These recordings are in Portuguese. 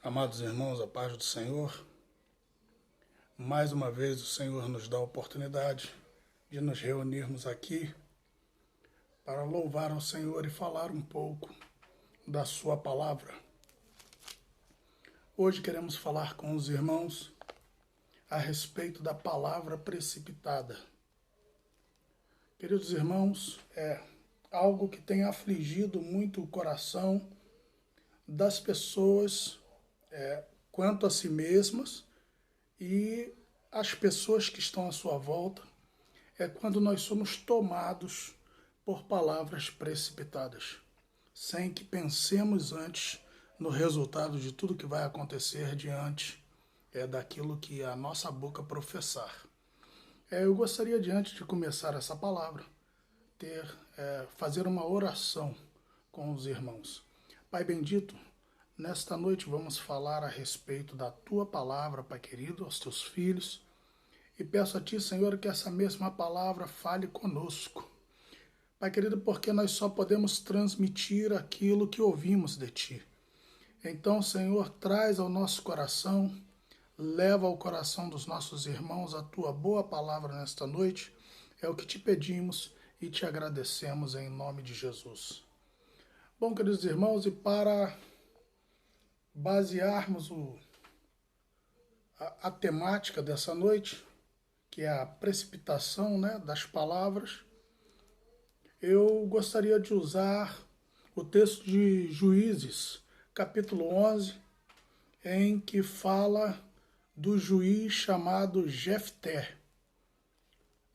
Amados irmãos, a paz do Senhor, mais uma vez o Senhor nos dá a oportunidade de nos reunirmos aqui para louvar ao Senhor e falar um pouco da sua palavra. Hoje queremos falar com os irmãos a respeito da palavra precipitada. Queridos irmãos, é algo que tem afligido muito o coração das pessoas quanto a si mesmas e as pessoas que estão à sua volta, é quando nós somos tomados por palavras precipitadas, sem que pensemos antes no resultado de tudo que vai acontecer diante daquilo que a nossa boca professar. Eu gostaria, diante de começar essa palavra, fazer uma oração com os irmãos. Pai bendito, nesta noite vamos falar a respeito da Tua palavra, Pai querido, aos Teus filhos. E peço a Ti, Senhor, que essa mesma palavra fale conosco. Pai querido, porque nós só podemos transmitir aquilo que ouvimos de Ti. Então, Senhor, traz ao nosso coração, leva ao coração dos nossos irmãos a Tua boa palavra nesta noite. É o que Te pedimos e Te agradecemos em nome de Jesus. Bom, queridos irmãos, e para basearmos a temática dessa noite, que é a precipitação das palavras, eu gostaria de usar o texto de Juízes, capítulo 11, em que fala do juiz chamado Jefté.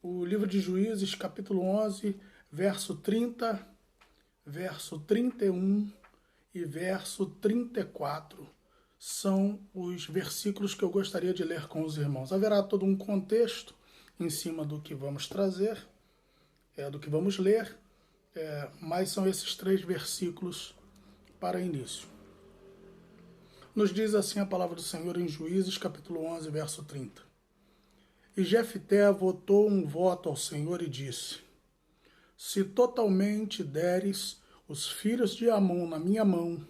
O livro de Juízes, capítulo 11, verso 30, verso 31 e verso 34 são os versículos que eu gostaria de ler com os irmãos. Haverá todo um contexto em cima do que vamos trazer, do que vamos ler, mas são esses 3 versículos para início. Nos diz assim a palavra do Senhor em Juízes, capítulo 11, verso 30. E Jefté votou um voto ao Senhor e disse: se totalmente deres os filhos de Amon na minha mão,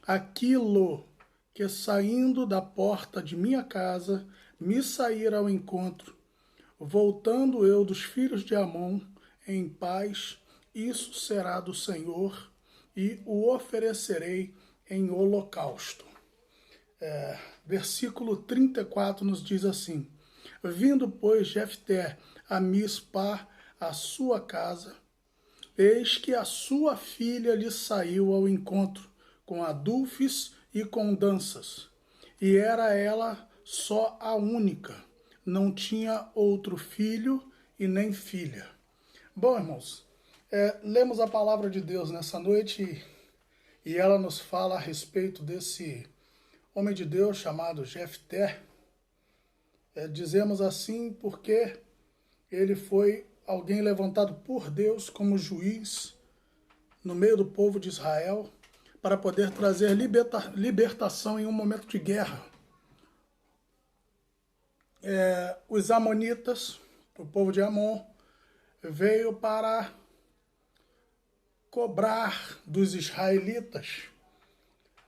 aquilo que saindo da porta de minha casa me sair ao encontro, voltando eu dos filhos de Amon em paz, isso será do Senhor, e o oferecerei em holocausto. Versículo 34 nos diz assim: vindo, pois, Jefté a Mispá, a sua casa, eis que a sua filha lhe saiu ao encontro, com adufes e com danças. E era ela só a única, não tinha outro filho e nem filha. Bom, irmãos, lemos a palavra de Deus nessa noite e ela nos fala a respeito desse homem de Deus chamado Jefté. Dizemos assim porque ele foi alguém levantado por Deus como juiz no meio do povo de Israel para poder trazer libertação em um momento de guerra. Os amonitas, o povo de Amon, veio para cobrar dos israelitas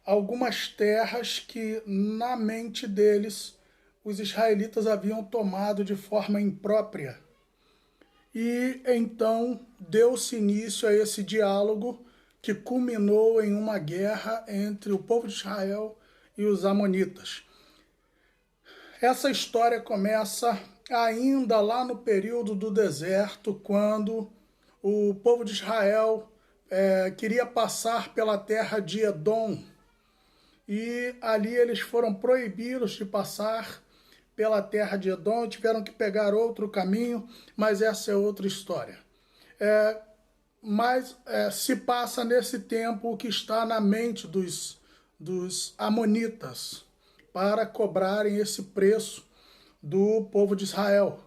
algumas terras que, na mente deles, os israelitas haviam tomado de forma imprópria. E então deu-se início a esse diálogo que culminou em uma guerra entre o povo de Israel e os amonitas. Essa história começa ainda lá no período do deserto, quando o povo de Israel queria passar pela terra de Edom. E ali eles foram proibidos de passar pela terra de Edom, tiveram que pegar outro caminho, mas essa é outra história. Mas se passa nesse tempo o que está na mente dos amonitas para cobrarem esse preço do povo de Israel.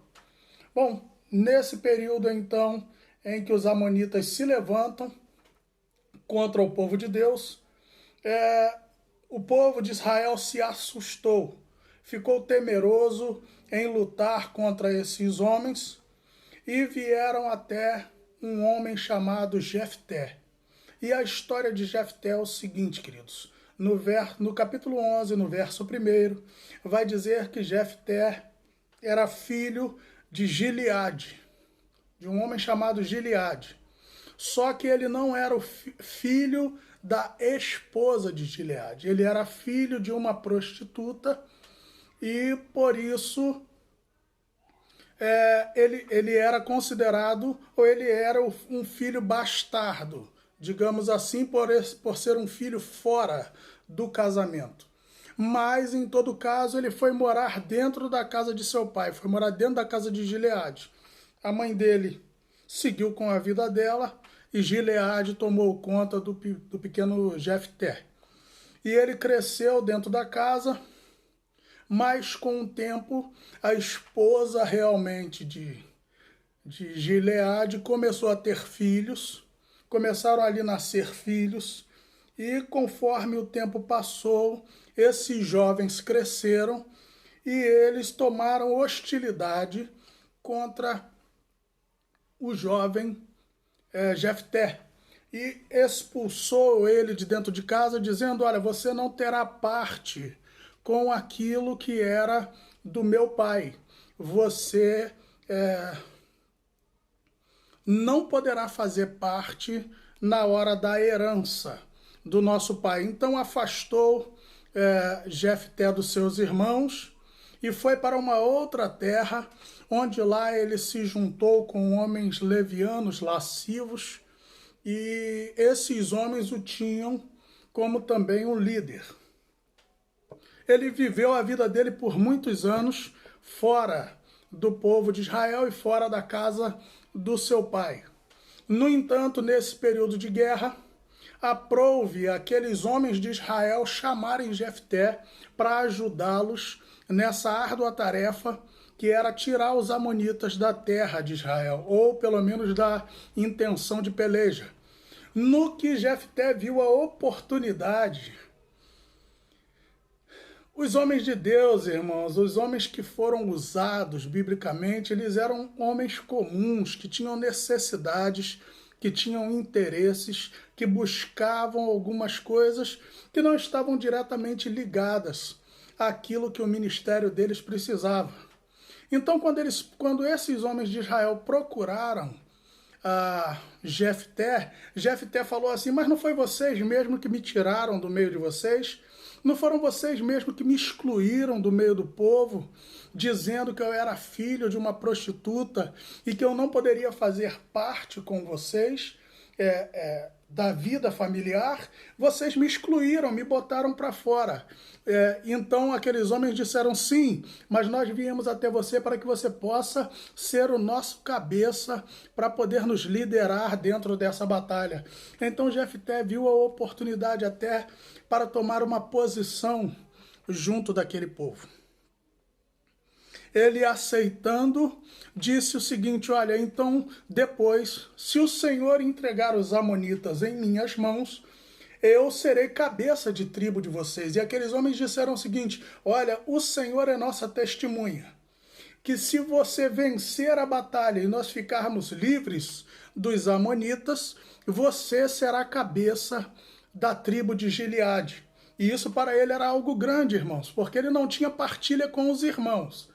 Bom, nesse período então em que os amonitas se levantam contra o povo de Deus, o povo de Israel se assustou, ficou temeroso em lutar contra esses homens e vieram até um homem chamado Jefté. E a história de Jefté é o seguinte, queridos: no capítulo 11, no verso 1, vai dizer que Jefté era filho de Gileade, de um homem chamado Gileade. Só que ele não era o filho da esposa de Gileade, ele era filho de uma prostituta e por isso ele era considerado, ou ele era um filho bastardo, digamos assim, por ser um filho fora do casamento. Mas, em todo caso, ele foi morar dentro da casa de seu pai, foi morar dentro da casa de Gileade. A mãe dele seguiu com a vida dela e Gileade tomou conta do pequeno Jefté. E ele cresceu dentro da casa, mas com o tempo a esposa realmente de Gileade começou a ter filhos, começaram ali a nascer filhos, e conforme o tempo passou, esses jovens cresceram e eles tomaram hostilidade contra o jovem Jefté e expulsou ele de dentro de casa, dizendo: olha, você não terá parte com aquilo que era do meu pai. Você não poderá fazer parte na hora da herança do nosso pai. Então afastou Jefté dos seus irmãos e foi para uma outra terra, onde lá ele se juntou com homens levianos, lascivos, e esses homens o tinham como também um líder. Ele viveu a vida dele por muitos anos fora do povo de Israel e fora da casa do seu pai. No entanto, nesse período de guerra, aprouve aqueles homens de Israel chamarem Jefté para ajudá-los nessa árdua tarefa que era tirar os amonitas da terra de Israel, ou pelo menos da intenção de peleja. No que Jefté viu a oportunidade, os homens de Deus, irmãos, os homens que foram usados biblicamente, eles eram homens comuns, que tinham necessidades, que tinham interesses, que buscavam algumas coisas que não estavam diretamente ligadas àquilo que o ministério deles precisava. Então, quando esses homens de Israel procuraram Jefté falou assim: mas não foi vocês mesmo que me tiraram do meio de vocês? Não foram vocês mesmo que me excluíram do meio do povo, dizendo que eu era filho de uma prostituta e que eu não poderia fazer parte com vocês da vida familiar? Vocês me excluíram, me botaram para fora. Então aqueles homens disseram: sim, mas nós viemos até você para que você possa ser o nosso cabeça para poder nos liderar dentro dessa batalha. Então Jefté viu a oportunidade até para tomar uma posição junto daquele povo. Ele, aceitando, disse o seguinte: olha, então depois, se o Senhor entregar os amonitas em minhas mãos, eu serei cabeça de tribo de vocês. E aqueles homens disseram o seguinte: olha, o Senhor é nossa testemunha, que se você vencer a batalha e nós ficarmos livres dos amonitas, você será cabeça da tribo de Gileade. E isso para ele era algo grande, irmãos, porque ele não tinha partilha com os irmãos.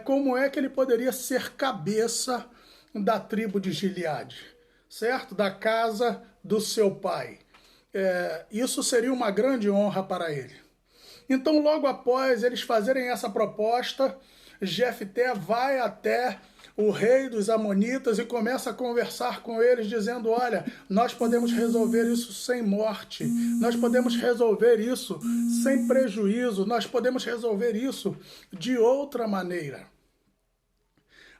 Como é que ele poderia ser cabeça da tribo de Gileade, certo? Da casa do seu pai. Isso seria uma grande honra para ele. Então, logo após eles fazerem essa proposta, Jefté vai até o rei dos amonitas e começa a conversar com eles, dizendo: olha, nós podemos resolver isso sem morte, nós podemos resolver isso sem prejuízo, nós podemos resolver isso de outra maneira.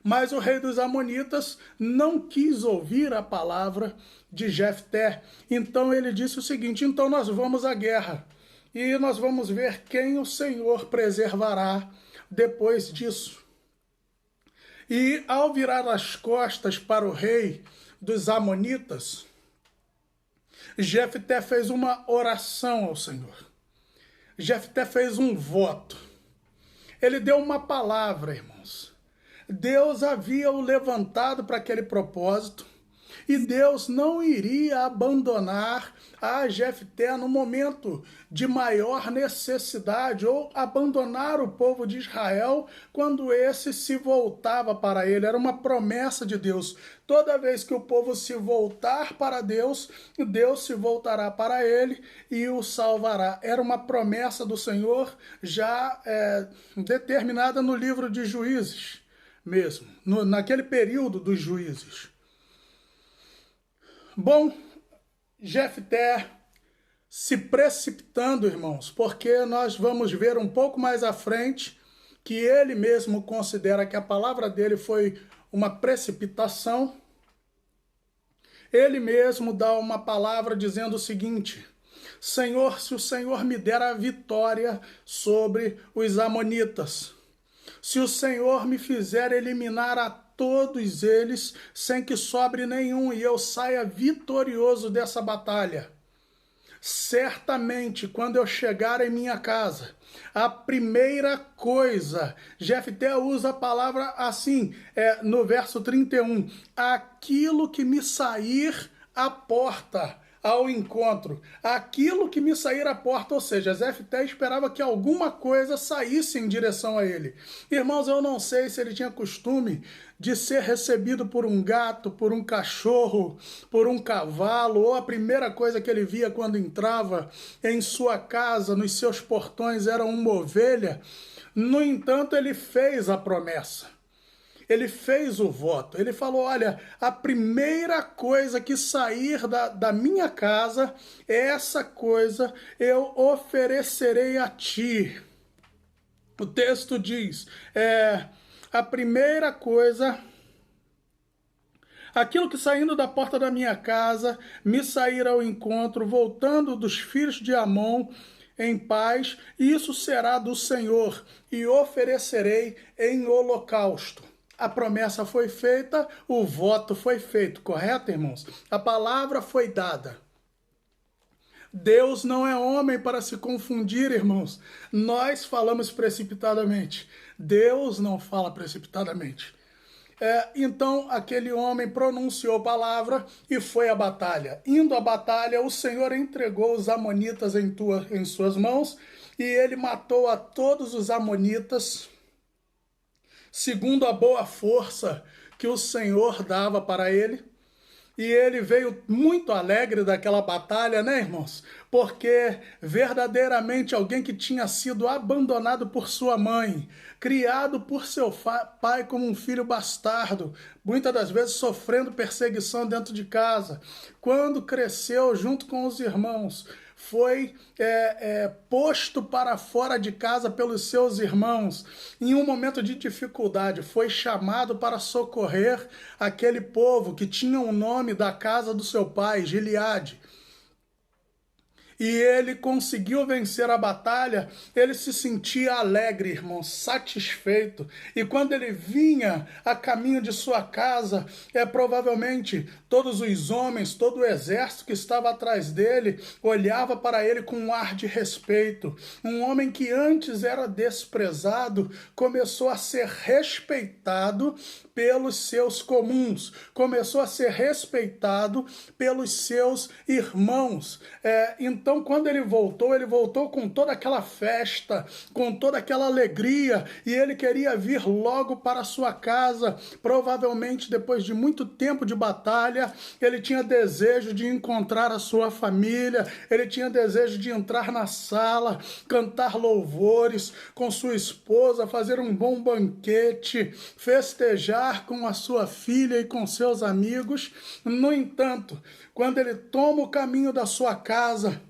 Mas o rei dos amonitas não quis ouvir a palavra de Jefté. Então ele disse o seguinte: então nós vamos à guerra e nós vamos ver quem o Senhor preservará depois disso. E ao virar as costas para o rei dos amonitas, Jefté fez uma oração ao Senhor. Jefté fez um voto. Ele deu uma palavra, irmãos. Deus havia o levantado para aquele propósito E Deus não iria abandonar a Jefté no momento de maior necessidade, ou abandonar o povo de Israel quando esse se voltava para ele. Era uma promessa de Deus. Toda vez que o povo se voltar para Deus, Deus se voltará para ele e o salvará. Era uma promessa do Senhor já determinada no livro de Juízes mesmo, naquele período dos juízes. Bom, Jefté se precipitando, irmãos, porque nós vamos ver um pouco mais à frente que ele mesmo considera que a palavra dele foi uma precipitação. Ele mesmo dá uma palavra dizendo o seguinte: Senhor, se o Senhor me der a vitória sobre os amonitas, se o Senhor me fizer eliminar a todos eles sem que sobre nenhum e eu saia vitorioso dessa batalha, certamente quando eu chegar em minha casa, a primeira coisa, Jefté usa a palavra assim, no verso 31, aquilo que me sair à porta, ao encontro, aquilo que me sair à porta, ou seja, Jefté esperava que alguma coisa saísse em direção a ele. Irmãos, eu não sei se ele tinha costume de ser recebido por um gato, por um cachorro, por um cavalo, ou a primeira coisa que ele via quando entrava em sua casa, nos seus portões, era uma ovelha. No entanto, ele fez a promessa. Ele fez o voto, ele falou, olha, a primeira coisa que sair da minha casa, essa coisa eu oferecerei a ti. O texto diz, a primeira coisa, aquilo que saindo da porta da minha casa, me sair ao encontro, voltando dos filhos de Amon, em paz, isso será do Senhor, e oferecerei em holocausto. A promessa foi feita, o voto foi feito, correto, irmãos? A palavra foi dada. Deus não é homem para se confundir, irmãos. Nós falamos precipitadamente. Deus não fala precipitadamente. Então, aquele homem pronunciou palavra e foi à batalha. Indo à batalha, o Senhor entregou os amonitas em suas mãos e ele matou a todos os amonitas, segundo a boa força que o Senhor dava para ele. E ele veio muito alegre daquela batalha, né, irmãos? Porque verdadeiramente alguém que tinha sido abandonado por sua mãe, criado por seu pai como um filho bastardo, muitas das vezes sofrendo perseguição dentro de casa, quando cresceu junto com os irmãos, foi posto para fora de casa pelos seus irmãos, em um momento de dificuldade, foi chamado para socorrer aquele povo que tinha o nome da casa do seu pai, Gileade. E ele conseguiu vencer a batalha, ele se sentia alegre, irmão, satisfeito. E quando ele vinha a caminho de sua casa, provavelmente todos os homens, todo o exército que estava atrás dele, olhava para ele com um ar de respeito. Um homem que antes era desprezado, começou a ser respeitado pelos seus comuns, começou a ser respeitado pelos seus irmãos. Então, quando ele voltou com toda aquela festa, com toda aquela alegria, e ele queria vir logo para sua casa. Provavelmente, depois de muito tempo de batalha, ele tinha desejo de encontrar a sua família, ele tinha desejo de entrar na sala, cantar louvores com sua esposa, fazer um bom banquete, festejar com a sua filha e com seus amigos. No entanto, quando ele toma o caminho da sua casa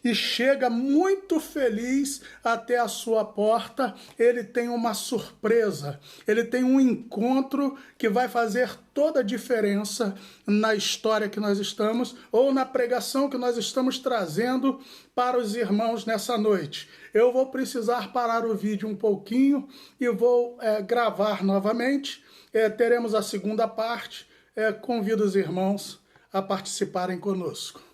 e chega muito feliz até a sua porta, ele tem uma surpresa, ele tem um encontro que vai fazer toda a diferença na história que nós estamos, ou na pregação que nós estamos trazendo para os irmãos nessa noite. Eu vou precisar parar o vídeo um pouquinho e vou gravar novamente. Teremos a segunda parte. Convido os irmãos a participarem conosco.